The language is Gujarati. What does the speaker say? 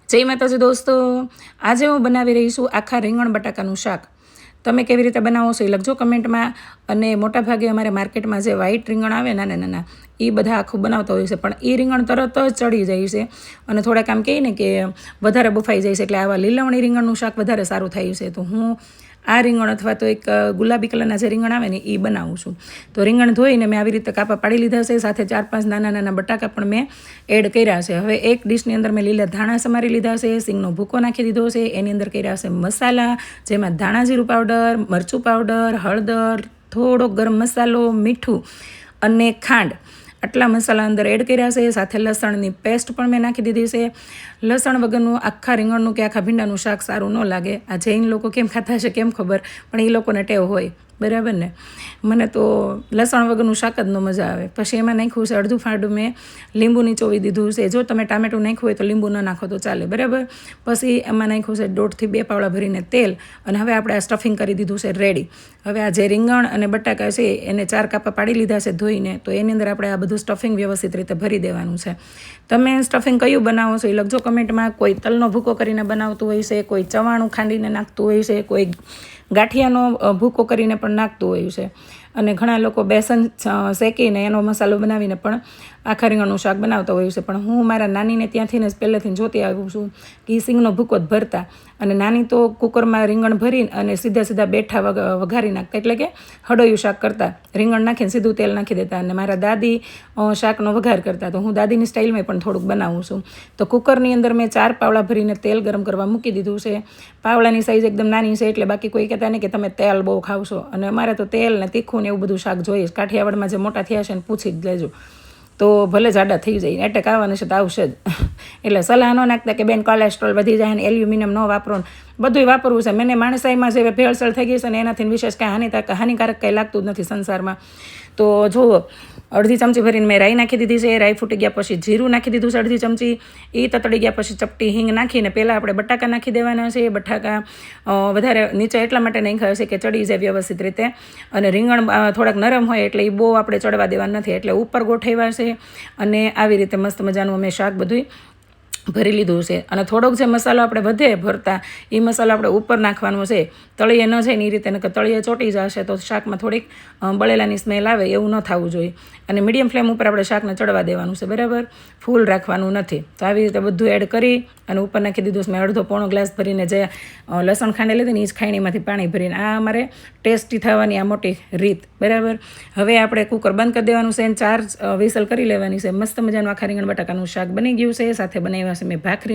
જય માતાજી દોસ્તો, આજે હું બનાવી રહી છું આખા રીંગણ બટાકાનું શાક. તમે કેવી રીતે બનાવો છો એ લખજો કમેન્ટમાં. અને મોટાભાગે અમારે માર્કેટમાં જે વ્હાઈટ રીંગણ આવે નાના નાના એ બધા આખું બનાવતા હોય છે, પણ એ રીંગણ તરત જ ચડી જાય છે અને થોડાક આમ કહે ને કે વધારે બફાઈ જાય છે, એટલે આવા લીલવણી રીંગણનું શાક વધારે સારું થાય છે. તો હું આ રીંગણ અથવા તો એક ગુલાબી કલરના જે રીંગણ આવે ને એ બનાવું છું. તો રીંગણ ધોઈને મેં આવી રીતે કાપા પાડી લીધા છે, સાથે 4-5 નાના નાના બટાકા પણ મેં એડ કર્યા છે. હવે એક ડીશની અંદર મેં લીલા ધાણા સમારી લીધા છે, સિંગનો ભૂકો નાખી દીધો છે, એની અંદર કર્યા છે મસાલા, જેમાં ધાણા જીરું પાવડર, મરચું પાવડર, હળદર, થોડો ગરમ મસાલો, મીઠું અને ખાંડ, આટલા મસાલા અંદર એડ કર્યા છે. સાથે લસણની પેસ્ટ પણ મેં નાખી દીધી છે. લસણ વગરનું આખા રીંગણનું કે આખા ભીંડાનું શાક સારું ન લાગે. આ જૈન લોકો કેમ ખાતા હશે કેમ ખબર, પણ એ લોકોને ટેવ હોય, બરાબર ને. મને તો લસણ વગરનું શાક જ ન મજા આવે. પછી એમાં નાખ્યું છે અડધું ફાડું મેં લીંબુ નીચોવી દીધું છે. જો તમે ટામેટું નાખ્યું હોય તો લીંબુ ન નાખો તો ચાલે, બરાબર. પછી એમાં નાખ્યું છે 1.5 થી 2 પાવડા ભરીને તેલ, અને હવે આપણે આ સ્ટફિંગ કરી દીધું છે રેડી. હવે આ જે રીંગણ અને બટાકા છે એને 4 કાપા પાડી લીધા છે ધોઈને, તો એની અંદર આપણે આ બધું સ્ટફિંગ વ્યવસ્થિત રીતે ભરી દેવાનું છે. તમે સ્ટફિંગ કયું બનાવો છો એ લખજો કમેન્ટમાં. કોઈ તલનો ભૂકો કરીને બનાવતું હોય છે, કોઈ ચવાણું ખાંડીને નાખતું હોય છે, કોઈ ગાંઠિયાનો ભૂકો કરીને પણ નાખતું હોય છે, અને ઘણા લોકો બેસન શેકીને એનો મસાલો બનાવીને પણ આખા રીંગણનું શાક બનાવતા હોય છે. પણ હું મારા નાનીને ત્યાંથી જ પહેલેથી જોતી આવું છું કે સિંગનો ભૂકો જ ભરતા, અને નાની તો કુકરમાં રીંગણ ભરીને અને સીધા બેઠા વઘારી નાખતા, એટલે કે હળોયું શાક કરતા, રીંગણ નાખીને સીધું તેલ નાખી દેતા. અને મારા દાદી શાકનો વઘાર કરતા, તો હું દાદીની સ્ટાઇલમાં પણ થોડુંક બનાવું છું. તો કુકરની અંદર મેં 4 પાવડા ભરીને તેલ ગરમ કરવા મૂકી દીધું છે. પાવડાની સાઈઝ એકદમ નાની છે, એટલે બાકી કોઈ કહેતા નહીં કે તમે તેલ બહુ ખાવશો, અને અમારે તો તેલ ને તીખું ને એવું બધું શાક જોઈએ. કાઠિયાવાડમાં જે મોટા થયા છે ને પૂછી જ લેજો, તો ભલે જાડા થઈ જાય, એટેક આવવાનું છે તો આવશે જ. એટલે સલાહ ન નાખતા કે બેન કોલેસ્ટ્રોલ વધી જાય ને એલ્યુમિનિયમ ન વાપરો, બધુંય વાપરવું છે. મને માણસાઈમાં જે ભેળસેળ થઈ ગઈ છે ને એનાથી વિશેષ કાંઈ હાનિકારક કંઈ લાગતું જ નથી સંસારમાં. તો જુઓ, અડધી ચમચી ભરીને મેં રાઈ નાખી દીધી છે. રાઈ ફૂટી ગયા પછી જીરું નાખી દીધું છે અડધી ચમચી. એ તતડી ગયા પછી ચપટી હિંગ નાખીને પહેલાં આપણે બટાકા નાખી દેવાના છે. બટાકા વધારે નીચે એટલા માટે નાખ્યા છે કે ચડી જાય વ્યવસ્થિત રીતે, અને રીંગણ થોડાક નરમ હોય એટલે એ બહુ આપણે ચડવા દેવાના નથી, એટલે ઉપર ગોઠવ્યા છે. અને આવી રીતે મસ્ત મજાનું અમે શાક બધું ભરી લીધું છે. અને થોડોક જે મસાલો આપણે વધે ભરતા એ મસાલો આપણે ઉપર નાખવાનો છે, તળીએ ન જાય ને એ રીતે, નકર તળીએ ચોંટી જશે તો શાકમાં થોડીક બળેલાની સ્મેલ આવે, એવું ન થવું જોઈએ. અને મીડિયમ ફ્લેમ ઉપર આપણે શાકને ચડવા દેવાનું છે, બરાબર, ફૂલ રાખવાનું નથી. તો આવી રીતે બધું એડ કરી અને ઉપર નાખી દીધું છે મેં અડધો પોણો ગ્લાસ ભરીને જે લસણ ખાંડે લીધી ને એ જ ખાણીમાંથી પાણી ભરીને. આ અમારે ટેસ્ટી થવાની આ મોટી રીત, બરાબર. હવે આપણે કુકર બંધ કરી દેવાનું છે અને 4 વિસલ કરી લેવાની છે. મસ્ત મજાનું આખા રીંગણ બટાકાનું શાક બની ગયું છે. સાથે બનાવ્યા છે મેં ભાખરી.